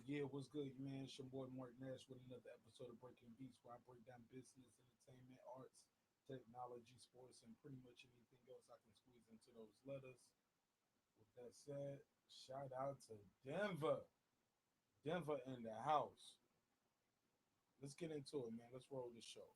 Yeah, what's good, man? It's your boy Mark Nash with another episode of Breaking Beats, where I break down business, entertainment, arts, technology, sports, and pretty much anything else I can squeeze into those letters. With that said, shout out to Denver. Denver in the house. Let's get into it, man. Let's roll the show.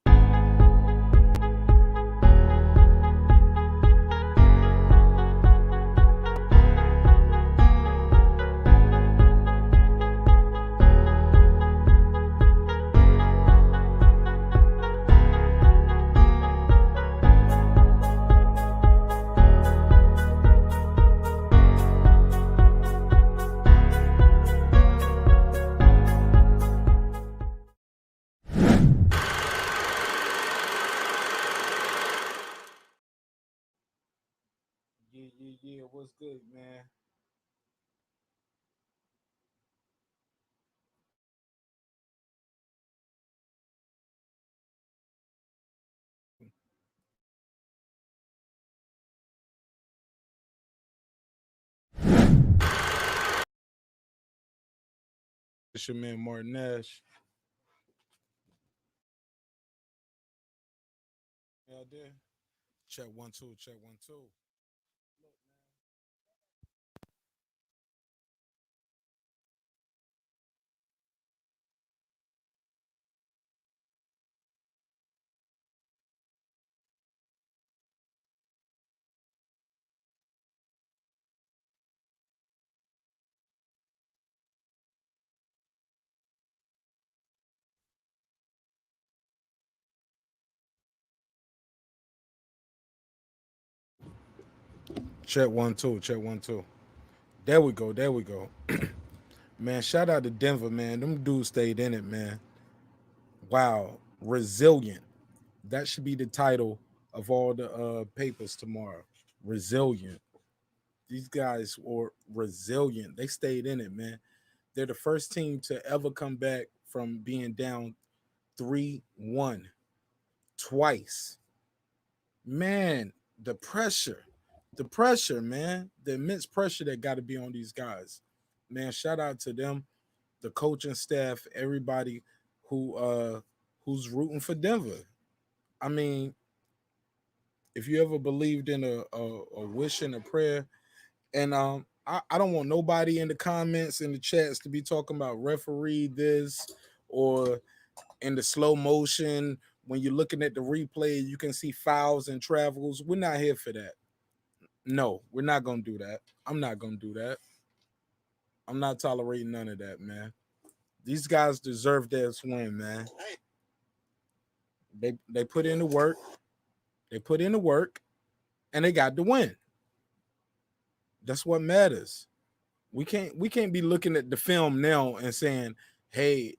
Yeah. What's good, man? It's your man Mark Nash. Yeah, there. Check one, two, check one, two. Check one, two, check one, two. There we go, there we go. Man, shout out to Denver, man. Them dudes stayed in it, man. Wow, resilient. That should be the title of all the papers tomorrow. Resilient. These guys were resilient. They stayed in it, man. They're the first team to ever come back from being down 3-1 twice. Man, the pressure, man, the immense pressure that got to be on these guys. Man, shout out to them, the coaching staff, everybody who's rooting for Denver. I mean, if you ever believed in a wish and a prayer, and I don't want nobody in the comments in the chats to be talking about referee this or in the slow motion when you're looking at the replay you can see fouls and travels. We're not here for that. No, we're not gonna do that. I'm not gonna do that. I'm not tolerating none of that, man. These guys deserve their swing, man. They put in the work. They put in the work, and they got the win. That's what matters. We can't be looking at the film now and saying, hey,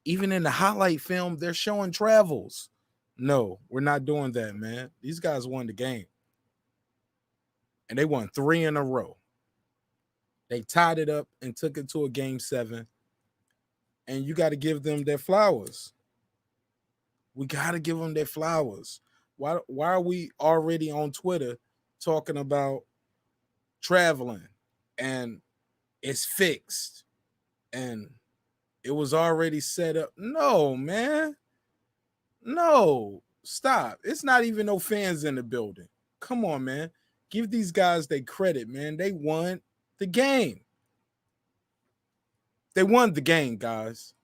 even in the highlight film, they're showing travels. No, we're not doing that, man. These guys won the game, and they won three in a row. They tied it up and took it to a game seven, and you got to give them their flowers. We got to give them their flowers. Why are we already on Twitter talking about traveling and it's fixed and it was already set up? No, man. No. Stop. It's not even no fans in the building. Come on, man. Give these guys their credit, man. They won the game. They won the game, guys.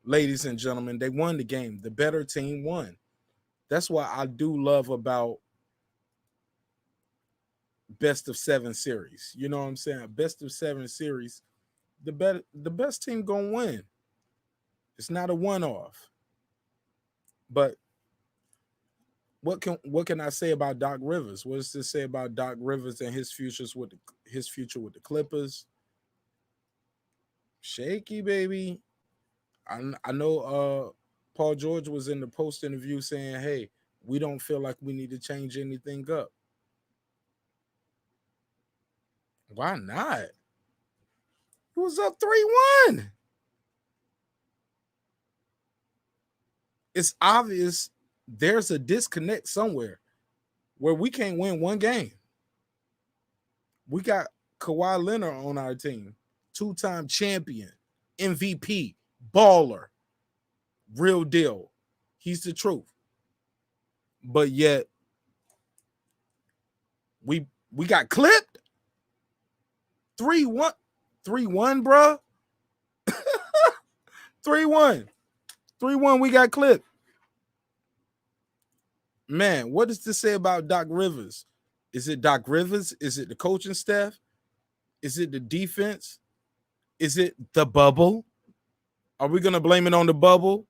Ladies and gentlemen, they won the game. The better team won. That's what I do love about best of seven series. You know what I'm saying? Best of seven series. The best team gonna win. It's not a one off. But what can I say about Doc Rivers? What does this say about Doc Rivers and his future with the Clippers? Shaky, baby. I know Paul George was in the post interview saying, hey, we don't feel like we need to change anything up. Why not? It was up 3-1. It's obvious there's a disconnect somewhere where we can't win one game. We got Kawhi Leonard on our team. 2-time champion, MVP, baller, real deal. He's the truth. But yet we got clipped 3-1, 3-1, bruh. 3-1. 3-1, we got clipped. Man, what does this say about Doc Rivers? Is it Doc Rivers? Is it the coaching staff? Is it the defense? Is it the bubble? Are we going to blame it on the bubble?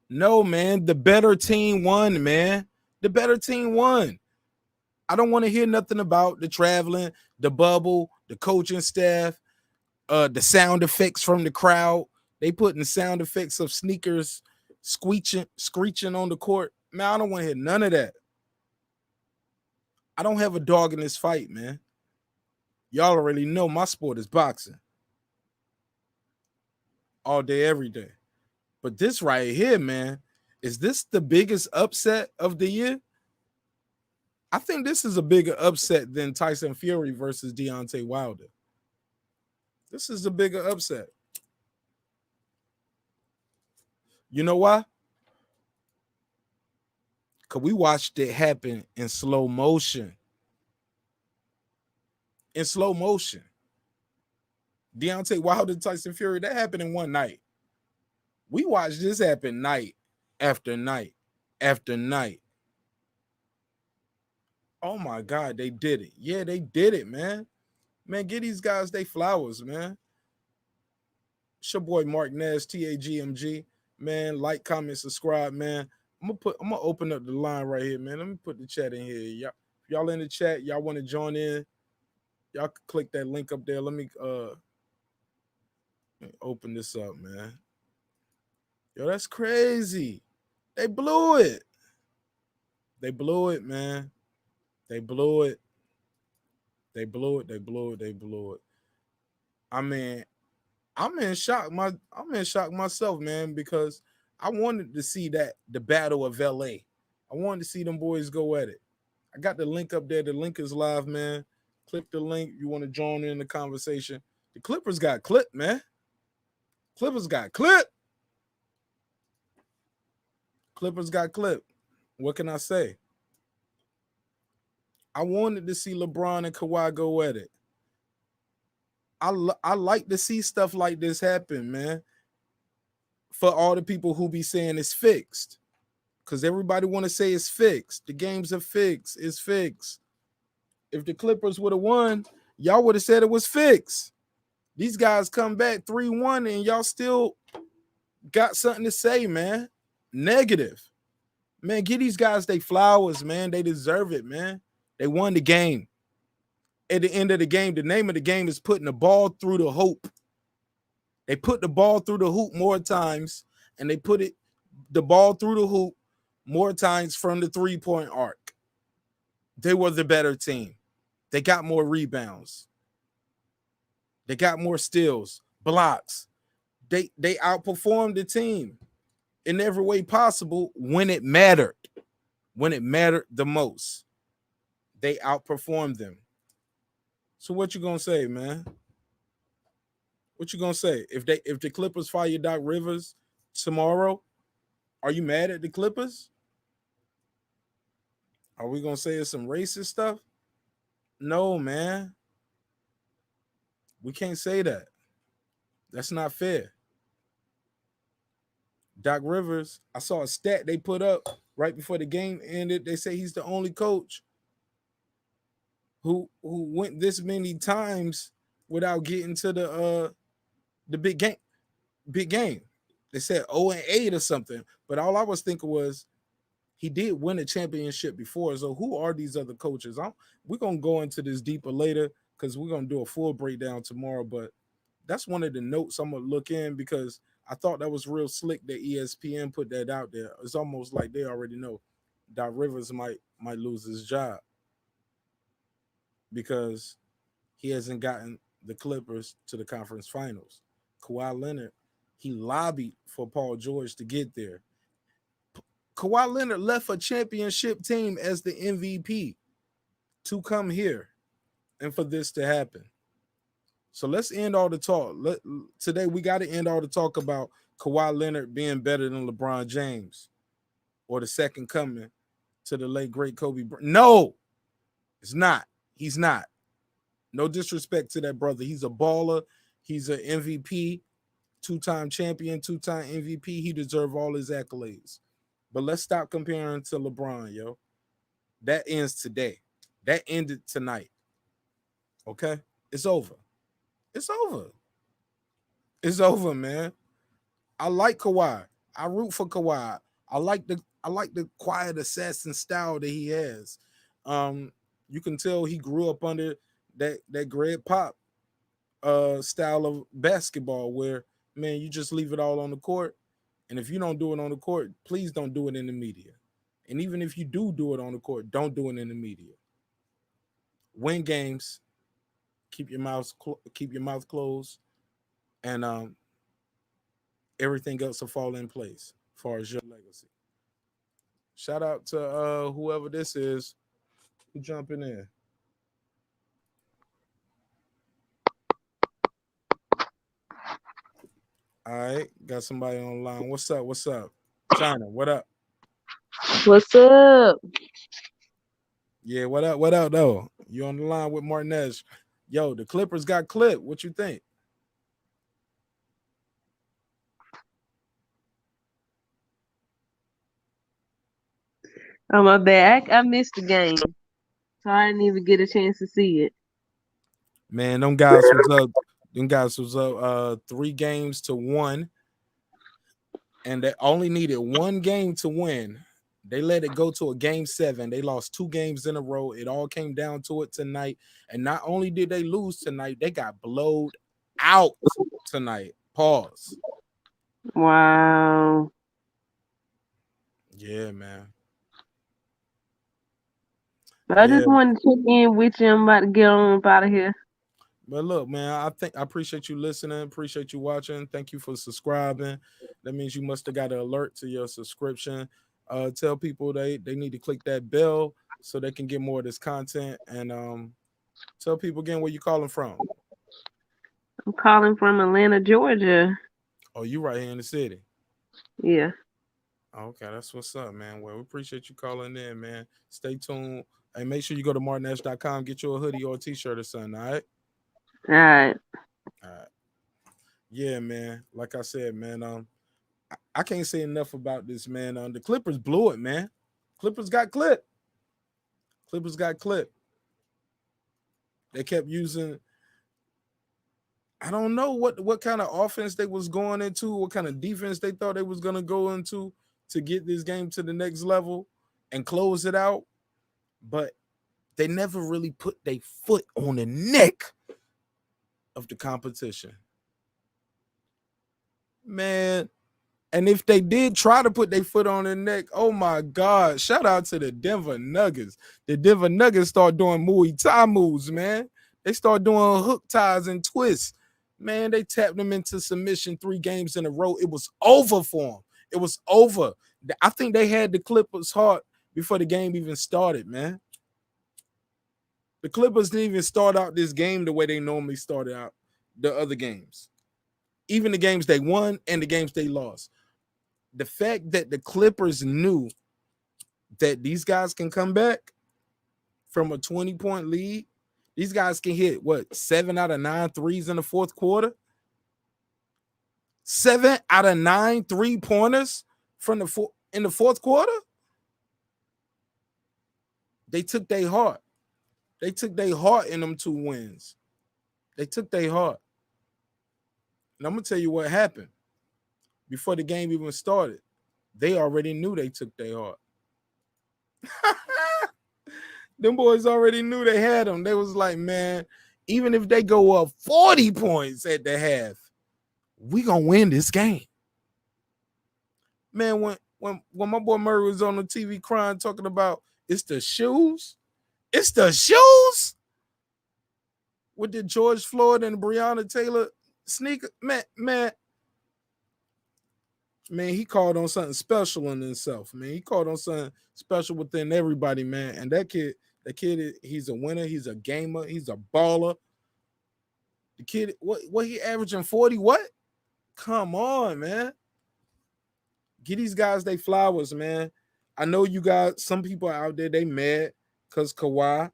No, man. The better team won, man. The better team won. I don't want to hear nothing about the traveling, the bubble, the coaching staff, the sound effects from the crowd. They putting sound effects of sneakers screeching on the court. Man, I don't want to hear none of that. I don't have a dog in this fight, man. Y'all already know my sport is boxing. All day, every day. But this right here, man, is this the biggest upset of the year? I think this is a bigger upset than Tyson Fury versus Deontay Wilder. This is a bigger upset. You know why? Because we watched it happen in slow motion. In slow motion. Deontay Wilder, Tyson Fury, that happened in one night. We watched this happen night after night after night. Oh my God, they did it. Yeah, they did it, man. Man, get these guys they flowers, man. It's your boy MARQ NASH, TAGMG. Man, like, comment, subscribe, man. I'm gonna open up the line right here, man. Let me put the chat in here. Y'all in the chat, y'all want to join in, y'all can click that link up there. Let me open this up, man. Yo, that's crazy. They blew it. They blew it, man. They blew it. They blew it. They blew it. They blew it. I mean, I'm in shock. I'm in shock myself, man, because I wanted to see the battle of LA. I wanted to see them boys go at it. I got the link up there. The link is live, man. Click the link. You want to join in the conversation. The Clippers got clipped, man. Clippers got clipped. Clippers got clipped. What can I say? I wanted to see LeBron and Kawhi go at it. I like to see stuff like this happen, man. For all the people who be saying it's fixed. Because everybody want to say it's fixed. The games are fixed. It's fixed. If the Clippers would have won, y'all would have said it was fixed. These guys come back 3-1 and y'all still got something to say, man. Negative. Man, give these guys they flowers, man. They deserve it, man. They won the game. At the end of the game, the name of the game is putting the ball through the hoop. They put the ball through the hoop more times, and they put the ball through the hoop more times from the three-point arc. They were the better team. They got more rebounds. They got more steals, blocks. They outperformed the team in every way possible when it mattered. When it mattered the most. They outperformed them. So what you gonna say, man? What you gonna say? If the Clippers fire Doc Rivers tomorrow, are you mad at the Clippers? Are we gonna say it's some racist stuff? No, man. We can't say that. That's not fair. Doc Rivers, I saw a stat they put up right before the game ended. They say he's the only coach who went this many times without getting to the big game. Big game. They said 0-8 or something. But all I was thinking was he did win a championship before. So who are these other coaches? We're gonna go into this deeper later because we're gonna do a full breakdown tomorrow. But that's one of the notes I'm gonna look in because I thought that was real slick that ESPN put that out there. It's almost like they already know Doc Rivers might lose his job because he hasn't gotten the Clippers to the conference finals. Kawhi Leonard, he lobbied for Paul George to get there. Kawhi Leonard left a championship team as the MVP to come here and for this to happen. So let's end all the talk. Today we got to end all the talk about Kawhi Leonard being better than LeBron James or the second coming to the late great Kobe. No, it's not. He's not. No disrespect to that brother. He's a baller. He's an MVP, two-time champion, two-time MVP. He deserves all his accolades. But let's stop comparing to LeBron, yo. That ends today. That ended tonight. Okay? It's over. It's over. It's over, man. I like Kawhi. I root for Kawhi. I like the quiet assassin style that he has. You can tell he grew up under that Greg Pop style of basketball where, man, you just leave it all on the court. And if you don't do it on the court, please don't do it in the media. And even if you do it on the court, don't do it in the media. Win games, keep your mouth closed, and everything else will fall in place as far as your legacy. Shout out to whoever this is who jumping in. All right, got somebody on the line. What's up? What's up? China, what up? What's up? Yeah, what up? What up, though? You on the line with MARQ NASH. Yo, the Clippers got clipped. What you think? Oh, my bad. I missed the game, so I didn't even get a chance to see it. Man, them guys was up. Them guys was up 3 games to 1, and they only needed one game to win. They let it go to a game 7. They lost 2 games in a row. It all came down to it tonight. And not only did they lose tonight, they got blowed out tonight. Pause. Wow. Yeah, man. But I Yeah. just wanted to check in with you. I'm about to get on up out of here. But look, man, I appreciate you listening. Appreciate you watching. Thank you for subscribing. That means you must have got an alert to your subscription. Tell people they need to click that bell so they can get more of this content. And tell people again where you calling from. I'm calling from Atlanta, Georgia. Oh, you right here in the city. Yeah. Okay, that's what's up, man. Well, we appreciate you calling in, man. Stay tuned. And make sure you go to marqnash.com, get you a hoodie or a t-shirt or something, all right? All right. All right. Yeah, man. Like I said, man, I can't say enough about this, man. The Clippers blew it, man. Clippers got clipped. Clippers got clipped. They kept using, I don't know what kind of offense they was going into, what kind of defense they thought they was gonna go into to get this game to the next level and close it out. But they never really put their foot on the neck of the competition. Man, and if they did try to put their foot on their neck, oh my God, shout out to the Denver Nuggets. The Denver Nuggets start doing Muay Thai moves, man. They start doing hook ties and twists. Man, they tapped them into submission 3 games in a row. It was over for them. It was over. I think they had the Clippers' heart before the game even started, man. The Clippers didn't even start out this game the way they normally started out the other games. Even the games they won and the games they lost. The fact that the Clippers knew that these guys can come back from a 20-point lead, these guys can hit what 7 out of 9 threes in the fourth quarter. 7 out of 9 3-pointers from in the fourth quarter. They took their heart. They took their heart in them 2 wins. They took their heart. And I'm gonna tell you what happened before the game even started. They already knew they took their heart. Them boys already knew they had them. They was like, man, even if they go up 40 points at the half, we gonna win this game. Man, when my boy Murray was on the TV crying, talking about it's the shoes, it's the shoes with the George Floyd and Breonna Taylor sneaker, man, he called on something special in himself, man. He called on something special within everybody, man. And that kid, he's a winner. He's a gamer. He's a baller. The kid, what he averaging 40? What? Come on, man. Get these guys they flowers, man. I know you got some people out there they mad because Kawhi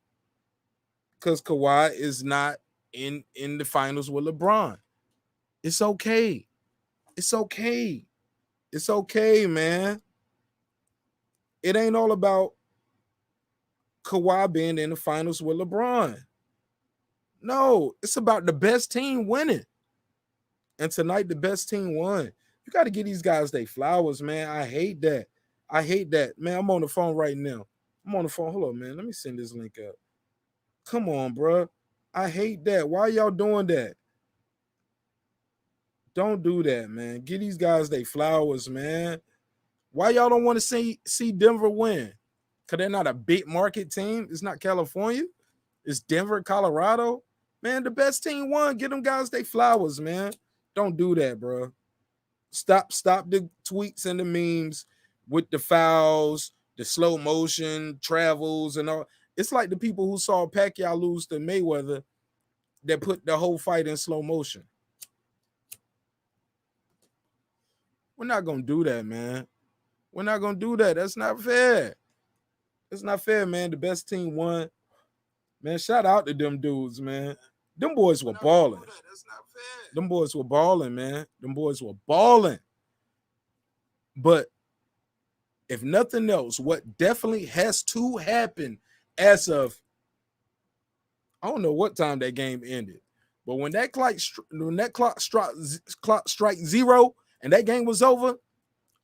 is not in the finals with LeBron. It's okay. It's okay. It's okay, man. It ain't all about Kawhi being in the finals with LeBron. No, it's about the best team winning. And tonight, the best team won. You got to give these guys their flowers, man. I hate that. I hate that. Man, I'm on the phone right now. I'm on the phone. Hold on, man. Let me send this link up. Come on, bro. I hate that. Why y'all doing that? Don't do that, man. Give these guys their flowers, man. Why y'all don't want to see Denver win? Because they're not a big market team. It's not California. It's Denver, Colorado. Man, the best team won. Get them guys their flowers, man. Don't do that, bro. Stop the tweets and the memes with the fouls, the slow motion travels and all. It's like the people who saw Pacquiao lose to Mayweather that put the whole fight in slow motion. We're not going to do that, man. We're not going to do that. That's not fair. It's not fair, man. The best team won. Man, shout out to them dudes, man. Them boys were balling. That's not fair. Them boys were balling, man. Them boys were balling. But if nothing else, what definitely has to happen as of, I don't know what time that game ended, but when that clock strike zero and that game was over,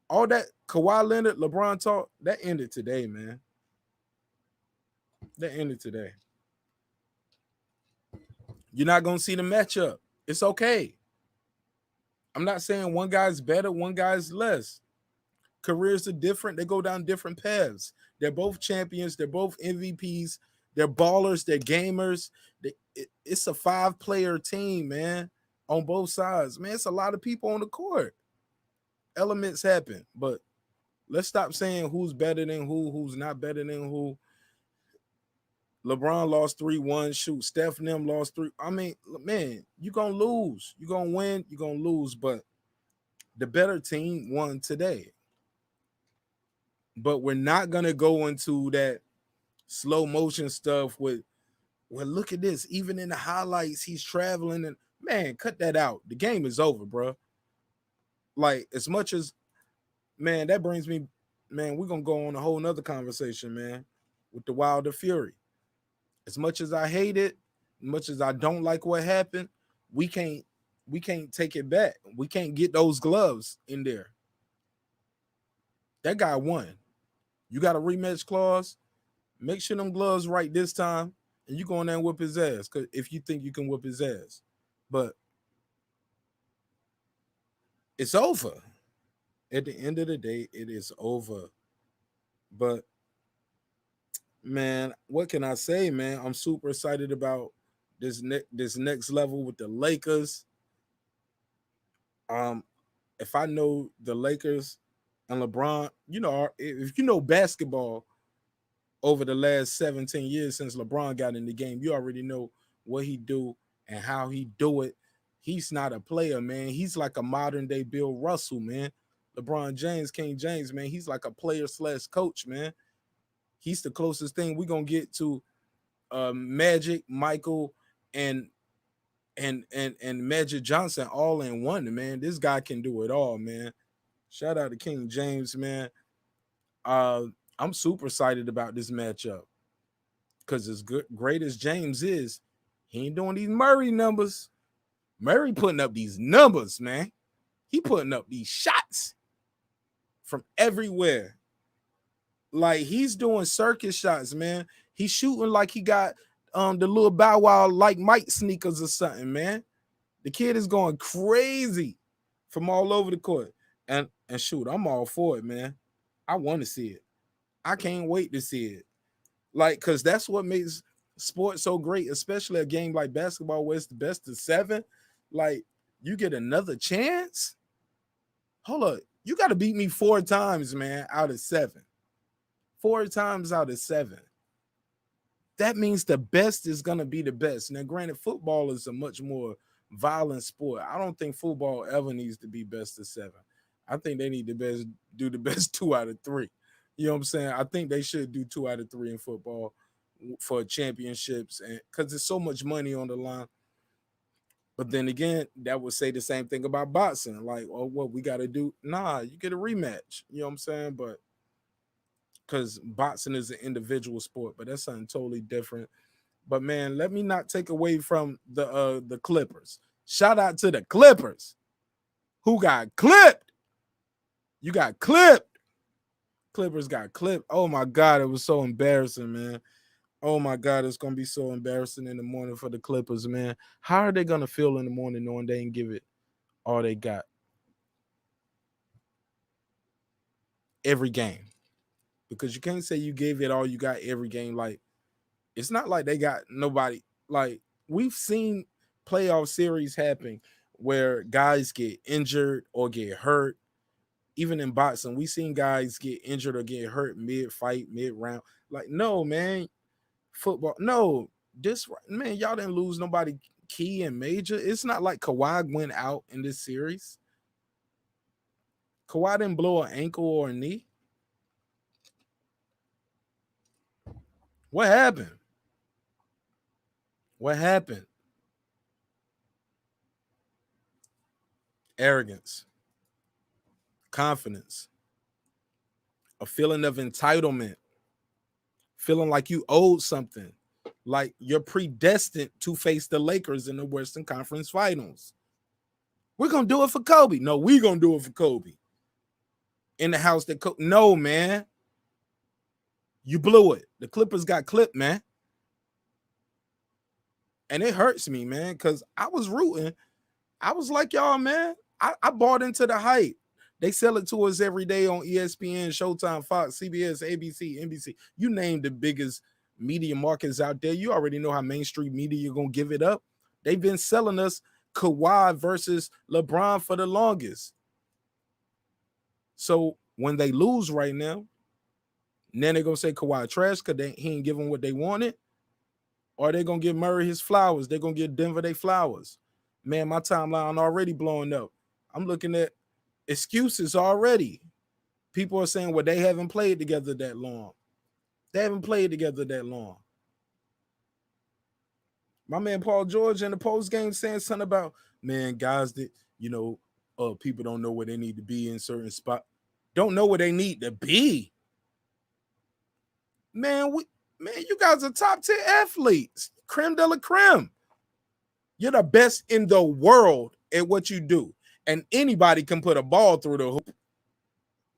all that Kawhi Leonard, LeBron talk, that ended today, man. That ended today. You're not going to see the matchup. It's okay. I'm not saying one guy's better, one guy's less. Careers are different. They go down different paths. They're both champions. They're both MVPs. They're ballers. They're gamers. It's a 5-player team, man, on both sides. Man, it's a lot of people on the court. Elements happen, but let's stop saying who's better than who's not better than who. LeBron lost 3-1. Shoot, Steph and them lost 3. I mean, man, you're going to lose. You're going to win. You're going to lose, but the better team won today. But we're not going to go into that slow motion stuff with, well, look at this. Even in the highlights, he's traveling. And, man, cut that out. The game is over, bro. Like, as much as, man, that brings me, man, we're going to go on a whole nother conversation, man, with the Wilder Fury. As much as I hate it, as much as I don't like what happened, we can't take it back. We can't get those gloves in there. That guy won. You got a rematch clause. Make sure them gloves right this time, and you go in there and whip his ass. Because if you think you can whip his ass, but it's over. At the end of the day, it is over. But man, what can I say, man? I'm super excited about this next level with the Lakers. If I know the Lakers and LeBron, you know, if you know basketball over the last 17 years since LeBron got in the game, you already know what he do and how he do it. He's not a player, man. He's like a modern day Bill Russell, man. LeBron James, King James, man. He's like a player / coach, man. He's the closest thing we're gonna get to Magic, Michael, and Magic Johnson all in one, man. This guy can do it all, man. Shout out to King James, man. I'm super excited about this matchup because as great as James is, he ain't doing these Murray numbers. Murray putting up these numbers, man. He putting up these shots from everywhere. Like he's doing circus shots, man. He's shooting like he got the little Bow Wow like Mike sneakers or something, man. The kid is going crazy from all over the court. And shoot, I'm all for it, man. I want to see it. I can't wait to see it. Like, because that's what makes sports so great, especially a game like basketball where it's the best of 7. Like, you get another chance? Hold up. You got to beat me 4 times, man, out of 7. 4 times out of 7. That means the best is going to be the best. Now, granted, football is a much more violent sport. I don't think football ever needs to be best of seven. I think they need to best do the best 2 out of 3. You know what I'm saying? I think they should do 2 out of 3 in football for championships, and because there's so much money on the line. But then again, that would say the same thing about boxing. Like, oh, what we got to do? Nah, you get a rematch. You know what I'm saying? But because boxing is an individual sport, but that's something totally different. But man, let me not take away from the Clippers. Shout out to the Clippers who got clipped. You got clipped. Clippers got clipped. Oh my God, it was so embarrassing, man. Oh my God, it's gonna be so embarrassing in the morning for the Clippers, man. How are they gonna feel in the morning knowing they didn't give it all they got every game? Because you can't say you gave it all you got every game. Like, it's not like they got nobody. Like, we've seen playoff series happen where guys get injured or get hurt. Even in boxing, we seen guys get injured or get hurt mid-fight, mid-round. Like, no, man, football, no. This man, y'all didn't lose nobody key and major. It's not like Kawhi went out in this series. Kawhi didn't blow an ankle or a knee. What happened? What happened? Arrogance, confidence, a feeling of entitlement, feeling like you owed something, like you're predestined to face the Lakers in the Western Conference Finals. We're gonna do it for Kobe. No, we're gonna do it for Kobe. In the house that no, man. You blew it. The Clippers got clipped, man. And it hurts me, man, because I was rooting. I was like, y'all, man, I bought into the hype. They sell it to us every day on ESPN, Showtime, Fox, CBS, ABC, NBC. You name the biggest media markets out there. You already know how mainstream media going to give it up. They've been selling us Kawhi versus LeBron for the longest. So when they lose right now, then they're going to say Kawhi trash because he ain't giving what they wanted. Or they're going to give Murray his flowers. They're going to give Denver their flowers. Man, my timeline already blowing up. I'm looking at excuses already. People are saying, well, they haven't played together that long. They haven't played together that long. My man Paul George in the post game saying something about, man, guys that, people don't know where they need to be in certain spot. Don't know where they need to be. Man, you guys are top 10 athletes. Creme de la creme. You're the best in the world at what you do. And anybody can put a ball through the hoop.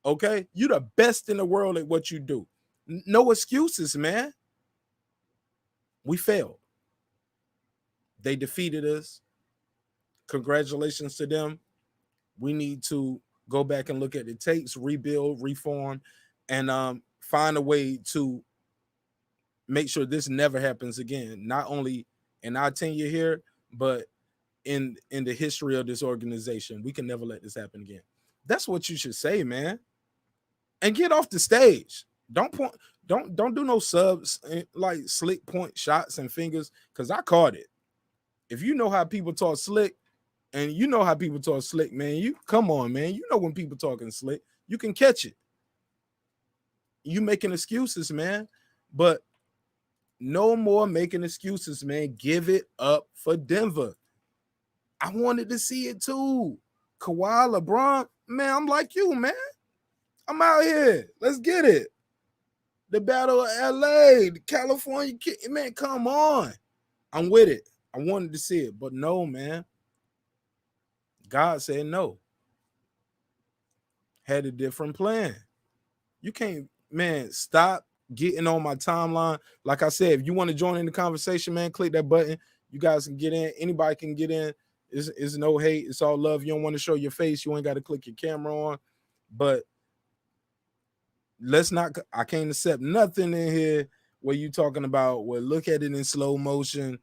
Okay? You're the best in the world at what you do. No excuses, man. We failed. They defeated us. Congratulations to them. We need to go back and look at the tapes, rebuild, reform, and find a way to make sure this never happens again. Not only in our tenure here, but in the history of this organization. We can never let this happen again. That's what you should say, man. And get off the stage. Don't point, don't do no subs like slick point shots and fingers, because I caught it. If you know how people talk slick, and you know how people talk slick, man, you come on, man. You know when people talking slick, you can catch it. You making excuses, man. But no more making excuses, man. Give it up for Denver. I wanted to see it too. Kawhi, LeBron, man, I'm like you, man. I'm out here. Let's get it. The Battle of LA, the California kid, man, come on. I'm with it. I wanted to see it, but no, man. God said no. Had a different plan. You can't, man, stop getting on my timeline. Like I said, if you want to join in the conversation, man, click that button. You guys can get in. Anybody can get in. It's no hate. It's all love. You don't want to show your face. You ain't got to click your camera on. But I can't accept nothing in here where you talking about, well, look at it in slow motion.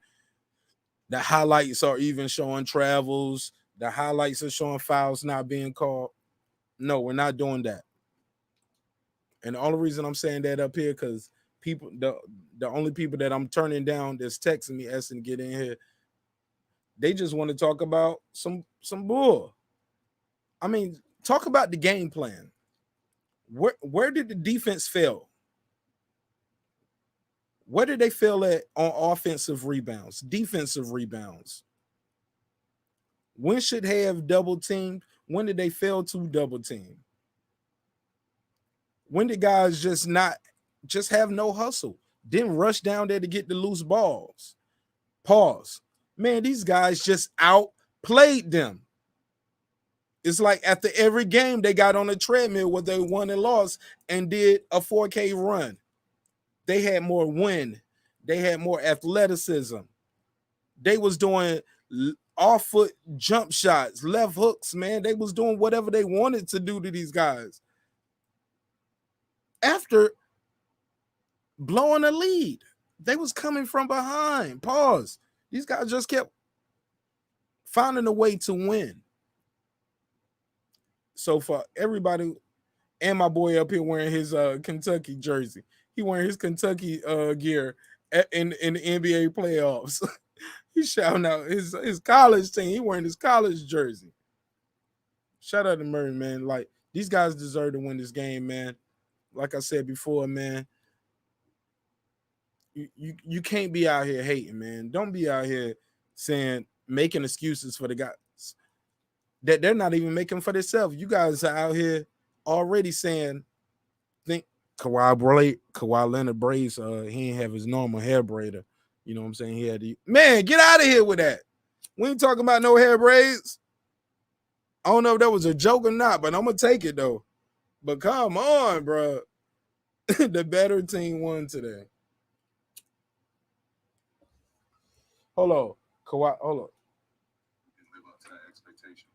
The highlights are even showing travels. The highlights are showing fouls not being called. No, we're not doing that. And the only reason I'm saying that up here, because the only people that I'm turning down that's texting me asking to get in here, They just want to talk about some bull. I mean, talk about the game plan. Where did the defense fail? Where did they fail at on offensive rebounds, defensive rebounds? When should they have double teamed? When did they fail to double team? When did guys just have no hustle? Didn't rush down there to get the loose balls. Pause. Man, these guys just outplayed them. It's like after every game they got on a treadmill where they won and lost and did a 4K run. They had more win. They had more athleticism. They was doing off foot jump shots, left hooks, man. They was doing whatever they wanted to do to these guys. After blowing a lead, they was coming from behind. Pause. These guys just kept finding a way to win. So for everybody, and my boy up here wearing his Kentucky jersey, he wearing his Kentucky gear in the NBA playoffs. He's shouting out his college team. He wearing his college jersey. Shout out to Murray, man. Like, these guys deserve to win this game, man. Like I said before, man, you can't be out here hating, man. Don't be out here making excuses for the guys that they're not even making for themselves. You guys are out here already saying, think Kawhi Leonard braids, he ain't have his normal hair braider. You know what I'm saying? He had man, get out of here with that. We ain't talking about no hair braids. I don't know if that was a joke or not, but I'm gonna take it though. But come on, bro. The better team won today. Hold on. Kawhi, hold on. Live up to that expectation.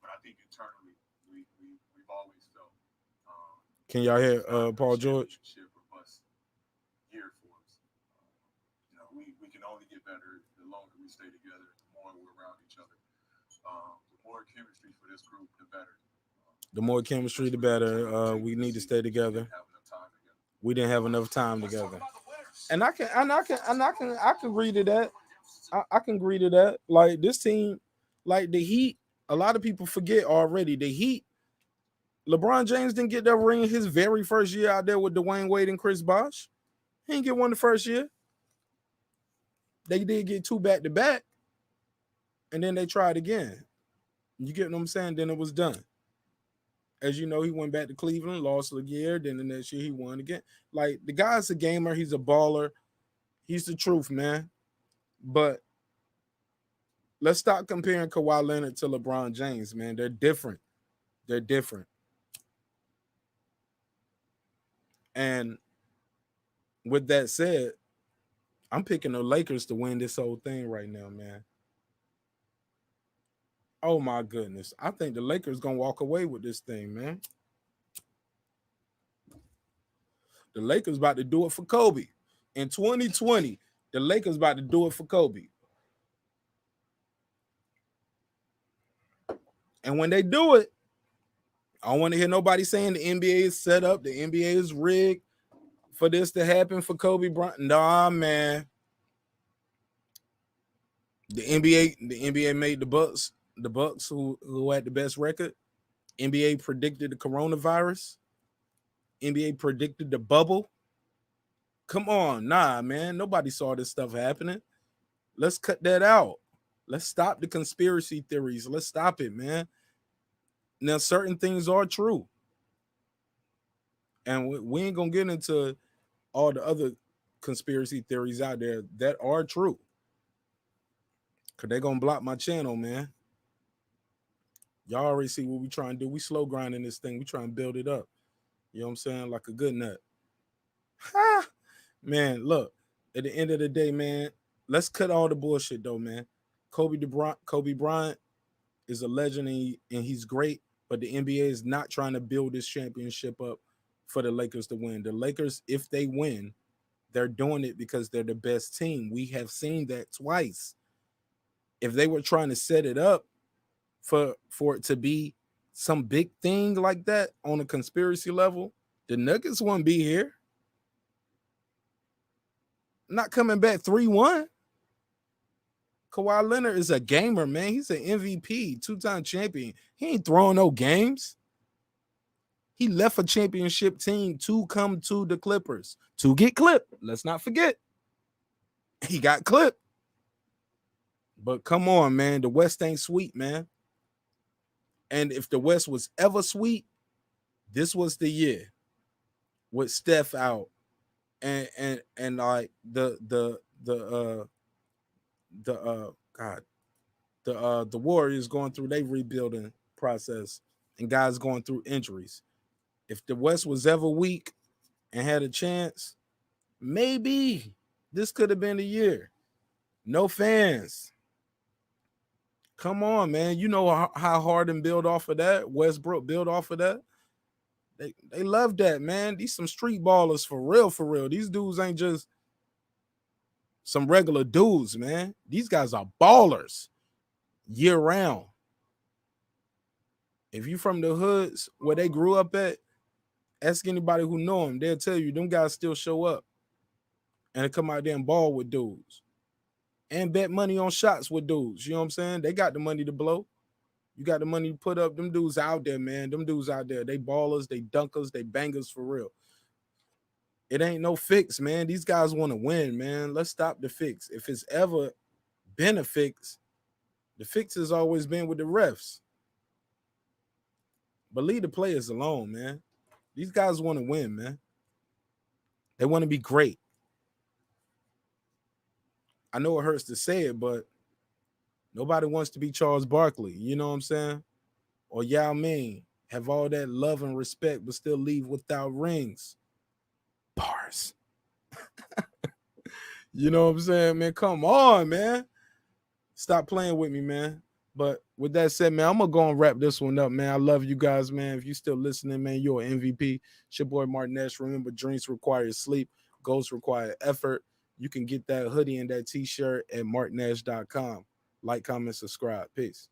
But I think internally, we've always felt. Can y'all hear Paul George? Year for us. We can only get better the longer we stay together, the more we're around each other. The more chemistry for this group, the better. The more chemistry, the better. We need to stay together. We didn't have enough time together. And I can agree to that. I can agree to that. Like, this team, like the Heat, a lot of people forget already. The Heat, LeBron James didn't get that ring his very first year out there with Dwayne Wade and Chris Bosh. He didn't get one the first year. They did get two back to back, and then they tried again. You get what I'm saying? Then it was done. As you know, he went back to Cleveland, lost a year. Then the next year he won again. Like, the guy's a gamer. He's a baller. He's the truth, man. But let's stop comparing Kawhi Leonard to LeBron James, man. They're different. They're different. And with that said, I'm picking the Lakers to win this whole thing right now, man. Oh, my goodness. I think the Lakers going to walk away with this thing, man. The Lakers about to do it for Kobe. In 2020, the Lakers about to do it for Kobe. And when they do it, I don't want to hear nobody saying the NBA is set up, the NBA is rigged for this to happen for Kobe Bryant. Nah, man. The NBA made the Bucks who had the best record. NBA predicted the coronavirus. NBA predicted the bubble. Come on, nah, man. Nobody saw this stuff happening. Let's cut that out. Let's stop the conspiracy theories. Let's stop it, man. Now, certain things are true. And we ain't going to get into all the other conspiracy theories out there that are true. Because they're going to block my channel, man. Y'all already see what we trying to do. We slow grinding this thing. We trying to build it up. You know what I'm saying? Like a good nut. Ha! Man, look. At the end of the day, man, let's cut all the bullshit, though, man. Kobe Bryant is a legend, and he's great. But the NBA is not trying to build this championship up for the Lakers to win. The Lakers, if they win, they're doing it because they're the best team. We have seen that twice. If they were trying to set it up for it to be some big thing like that on a conspiracy level, the Nuggets wouldn't be here. Not coming back 3-1. Kawhi Leonard is a gamer, man. He's an MVP, 2-time champion. He ain't throwing no games. He left a championship team to come to the Clippers to get clipped. Let's not forget. He got clipped. But come on, man. The West ain't sweet, man. And if the West was ever sweet, this was the year with Steph out and like the Warriors going through their rebuilding process and guys going through injuries. If the West was ever weak and had a chance, maybe this could have been the year. No fans. Come on, man. You know how Harden build off of that. Westbrook build off of that. They love that, man. These some street ballers for real, for real. These dudes ain't just some regular dudes, man. These guys are ballers year round. If you from the hoods where they grew up at, ask anybody who know them. They'll tell you them guys still show up and they come out there and ball with dudes and bet money on shots with dudes. You know what I'm saying? They got the money to blow. You got the money to put up. Them dudes out there, man. Them dudes out there. They ballers, they dunkers, they bangers for real. It ain't no fix, man. These guys want to win, man. Let's stop the fix. If it's ever been a fix, the fix has always been with the refs. But leave the players alone, man. These guys want to win, man. They want to be great. I know it hurts to say it, but nobody wants to be Charles Barkley. You know what I'm saying? Or Yao Ming. Have all that love and respect, but still leave without rings. Bars. You know what I'm saying, man? Come on, man. Stop playing with me, man. But with that said, man, I'm going to go and wrap this one up, man. I love you guys, man. If you still listening, man, you're an MVP. It's your boy, MARQ NASH. Remember, dreams require sleep. Goals require effort. You can get that hoodie and that T-shirt at marqnash.com. Like, comment, subscribe. Peace.